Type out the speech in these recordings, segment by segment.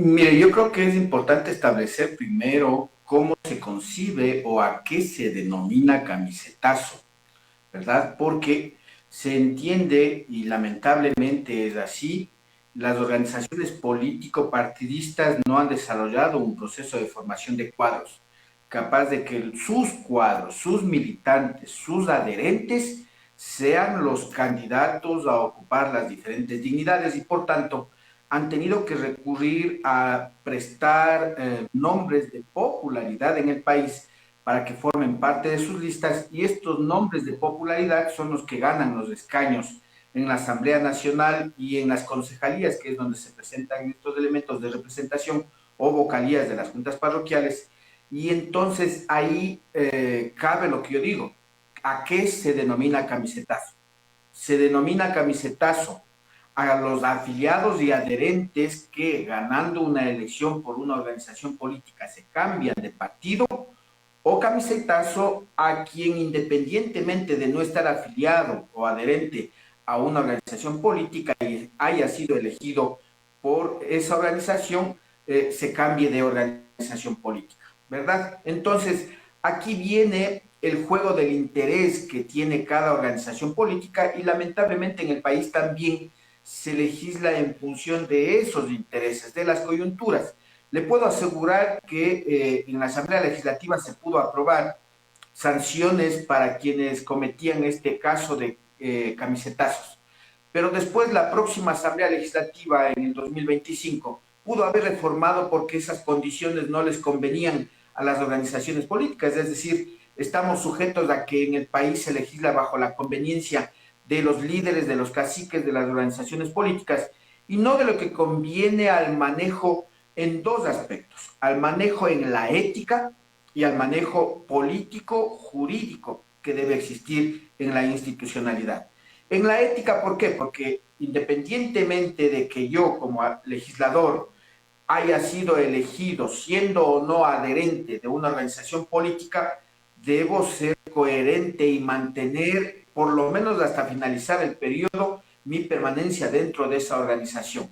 Mire, yo creo que es importante establecer primero cómo se concibe o a qué se denomina camisetazo, ¿verdad? Porque se entiende, y lamentablemente es así, las organizaciones político-partidistas no han desarrollado un proceso de formación de cuadros, capaz de que sus cuadros, sus militantes, sus adherentes sean los candidatos a ocupar las diferentes dignidades y por tanto han tenido que recurrir a prestar nombres de popularidad en el país para que formen parte de sus listas y estos nombres de popularidad son los que ganan los escaños en la Asamblea Nacional y en las concejalías, que es donde se presentan estos elementos de representación o vocalías de las juntas parroquiales. Y entonces ahí cabe lo que yo digo, ¿a qué se denomina camisetazo? Se denomina camisetazo a los afiliados y adherentes que ganando una elección por una organización política se cambian de partido o camisetazo a quien independientemente de no estar afiliado o adherente a una organización política y haya sido elegido por esa organización, se cambie de organización política, ¿verdad? Entonces, aquí viene el juego del interés que tiene cada organización política y lamentablemente en el país también se legisla en función de esos intereses, de las coyunturas. Le puedo asegurar que en la Asamblea Legislativa se pudo aprobar sanciones para quienes cometían este caso de camisetazos. Pero después la próxima Asamblea Legislativa en el 2025 pudo haber reformado porque esas condiciones no les convenían a las organizaciones políticas, es decir, estamos sujetos a que en el país se legisla bajo la conveniencia de los líderes, de los caciques, de las organizaciones políticas y no de lo que conviene al manejo en dos aspectos, al manejo en la ética y al manejo político jurídico que debe existir en la institucionalidad. En la ética, ¿por qué? Porque independientemente de que yo como legislador haya sido elegido siendo o no adherente de una organización política, debo ser coherente y mantener, por lo menos hasta finalizar el periodo, mi permanencia dentro de esa organización.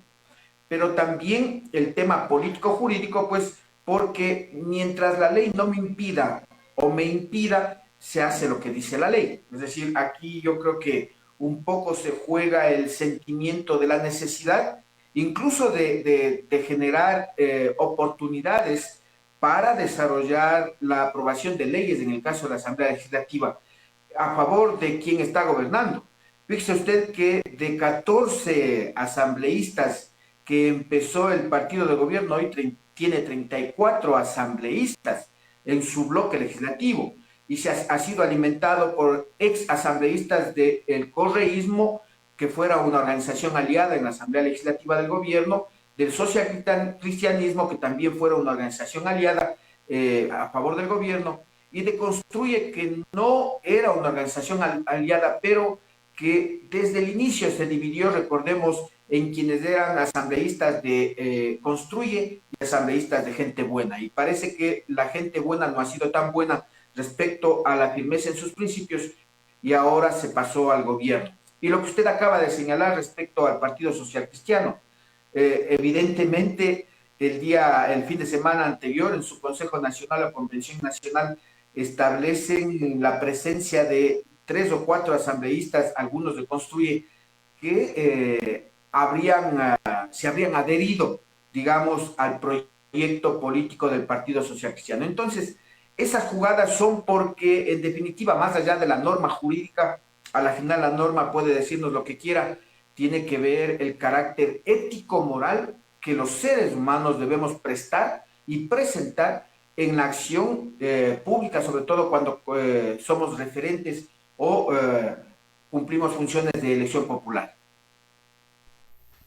Pero también el tema político-jurídico, pues porque mientras la ley no me impida o me impida, se hace lo que dice la ley. Es decir, aquí yo creo que un poco se juega el sentimiento de la necesidad, incluso de generar oportunidades para desarrollar la aprobación de leyes, en el caso de la Asamblea Legislativa, a favor de quien está gobernando. Fíjese usted que de 14 asambleístas que empezó el partido de gobierno, hoy tiene 34 asambleístas en su bloque legislativo y ha sido alimentado por ex asambleístas del correísmo, que fuera una organización aliada en la Asamblea Legislativa del gobierno, del socialcristianismo, que también fuera una organización aliada a favor del gobierno, y de Construye, que no era una organización aliada, pero que desde el inicio se dividió, recordemos, en quienes eran asambleístas de Construye y asambleístas de Gente Buena. Y parece que la gente buena no ha sido tan buena respecto a la firmeza en sus principios y ahora se pasó al gobierno. Y lo que usted acaba de señalar respecto al Partido Social Cristiano, evidentemente el fin de semana anterior en su Consejo Nacional o Convención Nacional establecen la presencia de 3 o 4 asambleístas, algunos de Construye, que se habrían adherido, digamos, al proyecto político del Partido Social Cristiano. Entonces, esas jugadas son porque, en definitiva, más allá de la norma jurídica, a la final la norma puede decirnos lo que quiera, tiene que ver el carácter ético-moral que los seres humanos debemos prestar y presentar en la acción pública, sobre todo cuando somos referentes o cumplimos funciones de elección popular.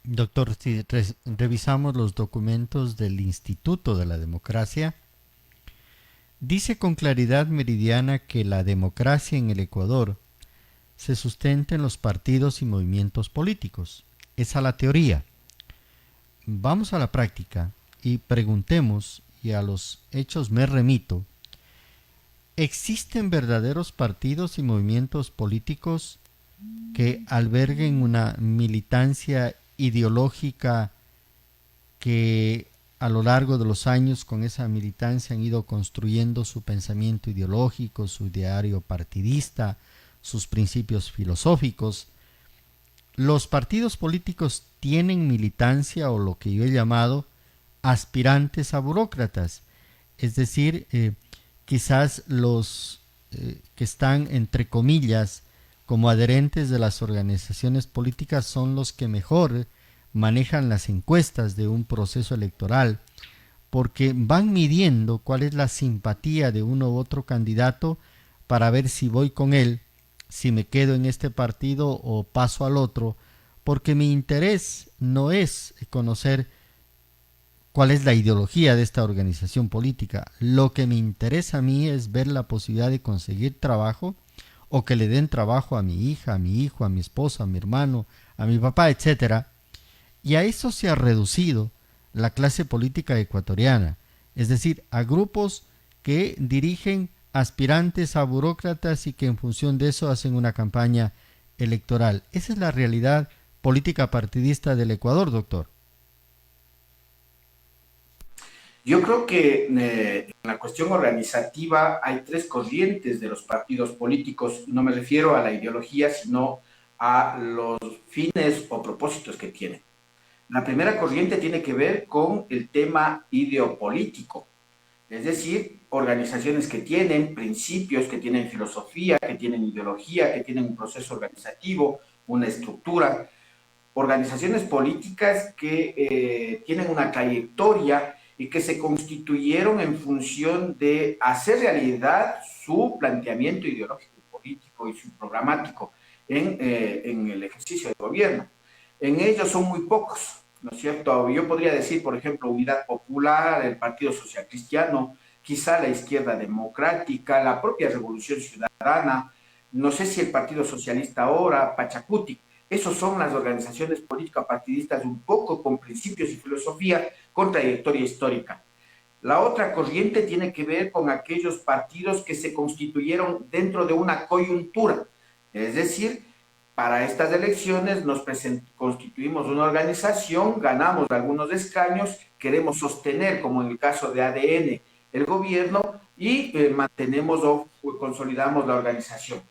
Doctor, si revisamos los documentos del Instituto de la Democracia, dice con claridad meridiana que la democracia en el Ecuador se sustenta en los partidos y movimientos políticos. Esa es la teoría. Vamos a la práctica y preguntemos, y a los hechos me remito, ¿existen verdaderos partidos y movimientos políticos que alberguen una militancia ideológica que a lo largo de los años con esa militancia han ido construyendo su pensamiento ideológico, su ideario partidista, sus principios filosóficos. Los partidos políticos tienen militancia o lo que yo he llamado aspirantes a burócratas, es decir, quizás los que están entre comillas como adherentes de las organizaciones políticas son los que mejor manejan las encuestas de un proceso electoral, porque van midiendo cuál es la simpatía de uno u otro candidato para ver si voy con él, si me quedo en este partido o paso al otro, porque mi interés no es conocer cuál es la ideología de esta organización política. Lo que me interesa a mí es ver la posibilidad de conseguir trabajo o que le den trabajo a mi hija, a mi hijo, a mi esposa, a mi hermano, a mi papá, etcétera. Y a eso se ha reducido la clase política ecuatoriana, es decir, a grupos que dirigen aspirantes a burócratas y que en función de eso hacen una campaña electoral. Esa es la realidad política partidista del Ecuador, doctor. Yo creo que en la cuestión organizativa hay tres corrientes de los partidos políticos. No me refiero a la ideología, sino a los fines o propósitos que tienen. La primera corriente tiene que ver con el tema ideopolítico, es decir, organizaciones que tienen principios, que tienen filosofía, que tienen ideología, que tienen un proceso organizativo, una estructura, organizaciones políticas que tienen una trayectoria y que se constituyeron en función de hacer realidad su planteamiento ideológico, político y su programático en el ejercicio del gobierno. En ellos son muy pocos, ¿no es cierto? Yo podría decir, por ejemplo, Unidad Popular, el Partido Social Cristiano, quizá la Izquierda Democrática, la propia Revolución Ciudadana, no sé si el Partido Socialista ahora, Pachacuti. Esos son las organizaciones políticas partidistas un poco con principios y filosofía, con trayectoria histórica. La otra corriente tiene que ver con aquellos partidos que se constituyeron dentro de una coyuntura, es decir, para estas elecciones nos constituimos una organización, ganamos algunos escaños, queremos sostener, como en el caso de ADN, el gobierno y mantenemos o consolidamos la organización.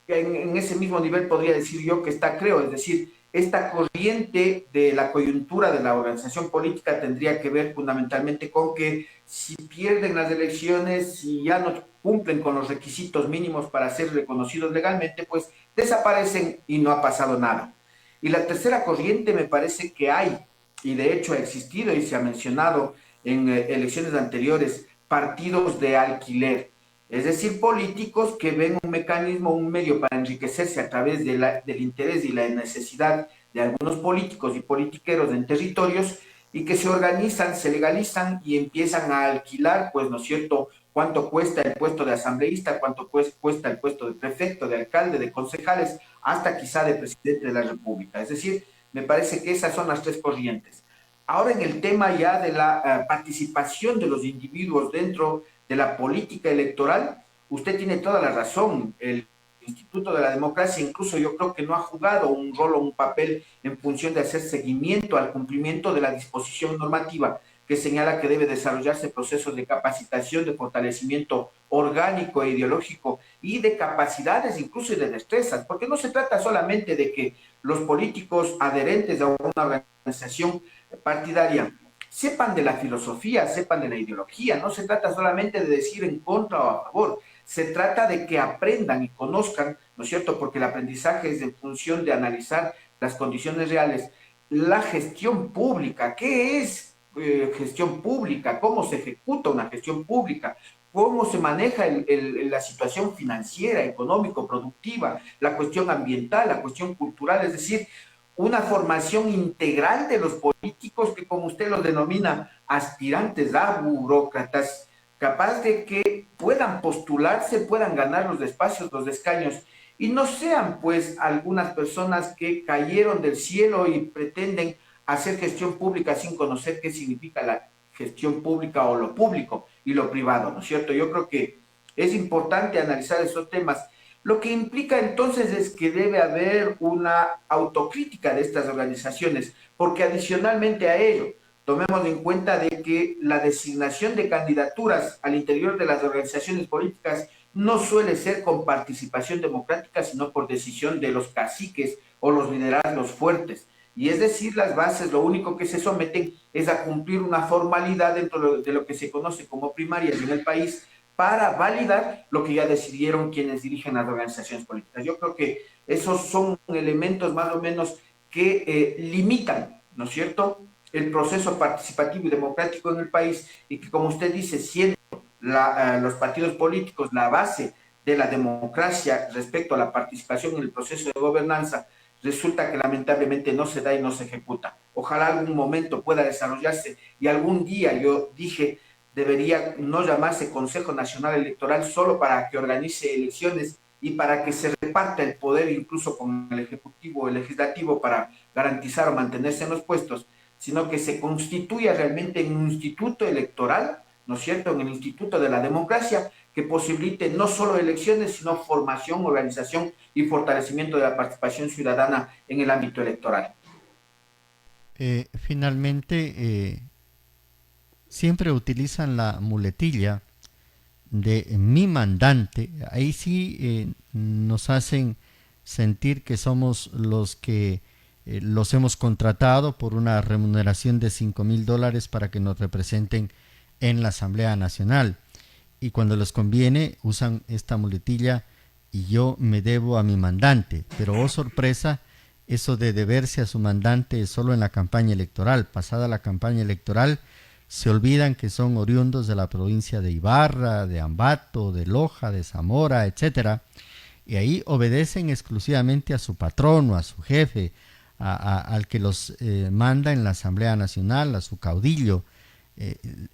En ese mismo nivel podría decir yo que está, creo, es decir, esta corriente de la coyuntura de la organización política tendría que ver fundamentalmente con que si pierden las elecciones, si ya no cumplen con los requisitos mínimos para ser reconocidos legalmente, pues desaparecen y no ha pasado nada. Y la tercera corriente me parece que hay, y de hecho ha existido y se ha mencionado en elecciones anteriores, partidos de alquiler. Es decir, políticos que ven un mecanismo, un medio para enriquecerse a través del interés y la necesidad de algunos políticos y politiqueros en territorios y que se organizan, se legalizan y empiezan a alquilar, pues, ¿no es cierto?, cuánto cuesta el puesto de asambleísta, cuánto cuesta el puesto de prefecto, de alcalde, de concejales, hasta quizá de presidente de la República. Es decir, me parece que esas son las tres corrientes. Ahora en el tema ya de la participación de los individuos dentro de la política electoral, usted tiene toda la razón. El Instituto de la Democracia incluso yo creo que no ha jugado un rol o un papel en función de hacer seguimiento al cumplimiento de la disposición normativa que señala que debe desarrollarse procesos de capacitación, de fortalecimiento orgánico e ideológico y de capacidades incluso y de destrezas, porque no se trata solamente de que los políticos adherentes a una organización partidaria sepan de la filosofía, sepan de la ideología. No se trata solamente de decir en contra o a favor, se trata de que aprendan y conozcan, ¿no es cierto? Porque el aprendizaje es en función de analizar las condiciones reales. La gestión pública, ¿qué es gestión pública? ¿Cómo se ejecuta una gestión pública? ¿Cómo se maneja la situación financiera, económico, productiva, la cuestión ambiental, la cuestión cultural? Es decir, una formación integral de los políticos que, como usted los denomina, aspirantes a burócratas, capaz de que puedan postularse, puedan ganar los espacios, los escaños, y no sean pues algunas personas que cayeron del cielo y pretenden hacer gestión pública sin conocer qué significa la gestión pública o lo público y lo privado, ¿no es cierto? Yo creo que es importante analizar esos temas. Lo que implica entonces es que debe haber una autocrítica de estas organizaciones, porque adicionalmente a ello tomemos en cuenta de que la designación de candidaturas al interior de las organizaciones políticas no suele ser con participación democrática, sino por decisión de los caciques o los liderazgos fuertes. Y es decir, las bases lo único que se someten es a cumplir una formalidad dentro de lo que se conoce como primarias en el país para validar lo que ya decidieron quienes dirigen las organizaciones políticas. Yo creo que esos son elementos más o menos que limitan, ¿no es cierto?, el proceso participativo y democrático en el país, y que, como usted dice, siendo los partidos políticos la base de la democracia respecto a la participación en el proceso de gobernanza, resulta que lamentablemente no se da y no se ejecuta. Ojalá algún momento pueda desarrollarse, y algún día, yo dije, debería no llamarse Consejo Nacional Electoral solo para que organice elecciones y para que se reparta el poder incluso con el Ejecutivo o el Legislativo para garantizar o mantenerse en los puestos, sino que se constituya realmente en un instituto electoral, ¿no es cierto?, en el Instituto de la Democracia, que posibilite no solo elecciones, sino formación, organización y fortalecimiento de la participación ciudadana en el ámbito electoral. Finalmente, siempre utilizan la muletilla de mi mandante. Ahí sí nos hacen sentir que somos los que los hemos contratado por una remuneración de $5,000 para que nos representen en la Asamblea Nacional. Y cuando les conviene usan esta muletilla y yo me debo a mi mandante. Pero oh sorpresa, eso de deberse a su mandante es solo en la campaña electoral. Pasada la campaña electoral, se olvidan que son oriundos de la provincia de Ibarra, de Ambato, de Loja, de Zamora, etcétera, y ahí obedecen exclusivamente a su patrono, a su jefe, al que los manda en la Asamblea Nacional, a su caudillo.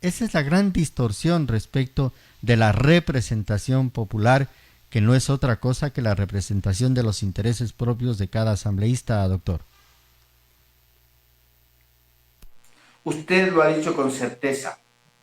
Esa es la gran distorsión respecto de la representación popular, que no es otra cosa que la representación de los intereses propios de cada asambleísta, doctor. Usted lo ha dicho con certeza.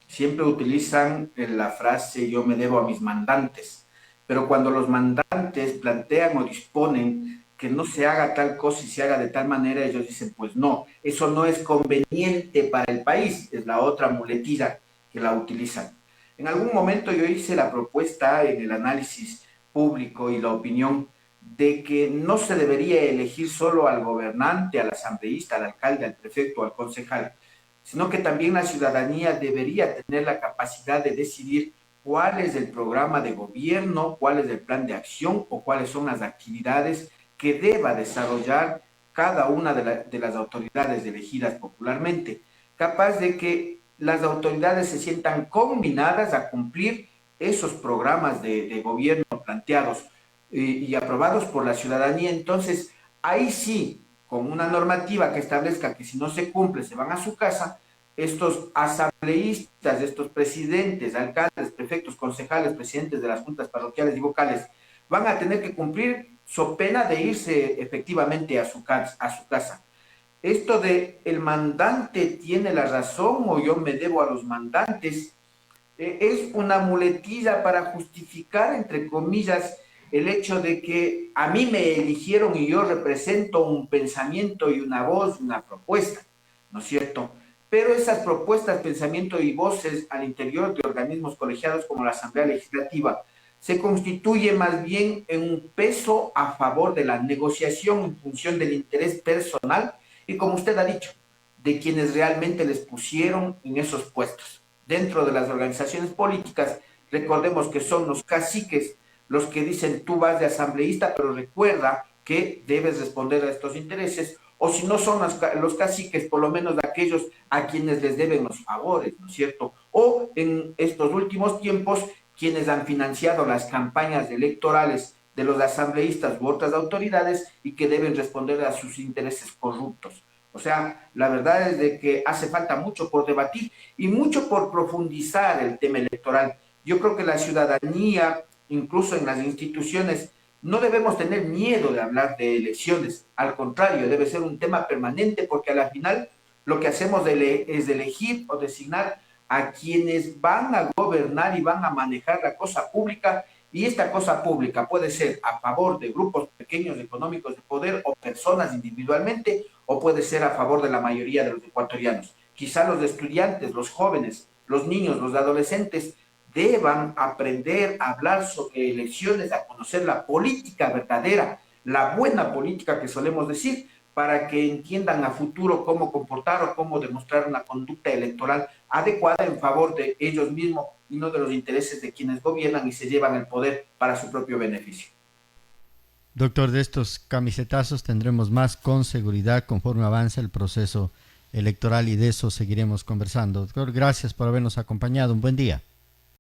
Siempre utilizan la frase yo me debo a mis mandantes, pero cuando los mandantes plantean o disponen que no se haga tal cosa y se haga de tal manera, ellos dicen, pues no, eso no es conveniente para el país, es la otra muletilla que la utilizan. En algún momento yo hice la propuesta en el análisis público y la opinión de que no se debería elegir solo al gobernante, al asambleísta, al alcalde, al prefecto, al concejal, sino que también la ciudadanía debería tener la capacidad de decidir cuál es el programa de gobierno, cuál es el plan de acción o cuáles son las actividades que deba desarrollar cada una de las autoridades elegidas popularmente, capaz de que las autoridades se sientan combinadas a cumplir esos programas de gobierno planteados y aprobados por la ciudadanía. Entonces, ahí sí, con una normativa que establezca que si no se cumple se van a su casa, estos asambleístas, estos presidentes, alcaldes, prefectos, concejales, presidentes de las juntas parroquiales y vocales, van a tener que cumplir so pena de irse efectivamente a su casa. Esto de el mandante tiene la razón o yo me debo a los mandantes, es una muletilla para justificar, entre comillas, el hecho de que a mí me eligieron y yo represento un pensamiento y una voz, una propuesta, ¿no es cierto? Pero esas propuestas, pensamiento y voces al interior de organismos colegiados como la Asamblea Legislativa se constituye más bien en un peso a favor de la negociación en función del interés personal y, como usted ha dicho, de quienes realmente les pusieron en esos puestos. Dentro de las organizaciones políticas, recordemos que son los caciques los que dicen tú vas de asambleísta, pero recuerda que debes responder a estos intereses, o si no son los caciques, por lo menos aquellos a quienes les deben los favores, ¿no es cierto? O en estos últimos tiempos, quienes han financiado las campañas electorales de los asambleístas u otras autoridades y que deben responder a sus intereses corruptos. O sea, la verdad es de que hace falta mucho por debatir y mucho por profundizar el tema electoral. Yo creo que la ciudadanía, incluso en las instituciones, no debemos tener miedo de hablar de elecciones. Al contrario, debe ser un tema permanente porque a la final lo que hacemos es elegir o designar a quienes van a gobernar y van a manejar la cosa pública, y esta cosa pública puede ser a favor de grupos pequeños económicos de poder o personas individualmente, o puede ser a favor de la mayoría de los ecuatorianos. quizá los estudiantes, los jóvenes, los niños, los adolescentes deban aprender a hablar sobre elecciones, a conocer la política verdadera, la buena política que solemos decir, para que entiendan a futuro cómo comportar o cómo demostrar una conducta electoral adecuada en favor de ellos mismos y no de los intereses de quienes gobiernan y se llevan el poder para su propio beneficio. Doctor, de estos camisetazos tendremos más con seguridad conforme avanza el proceso electoral y de eso seguiremos conversando. Doctor, gracias por habernos acompañado. Un buen día.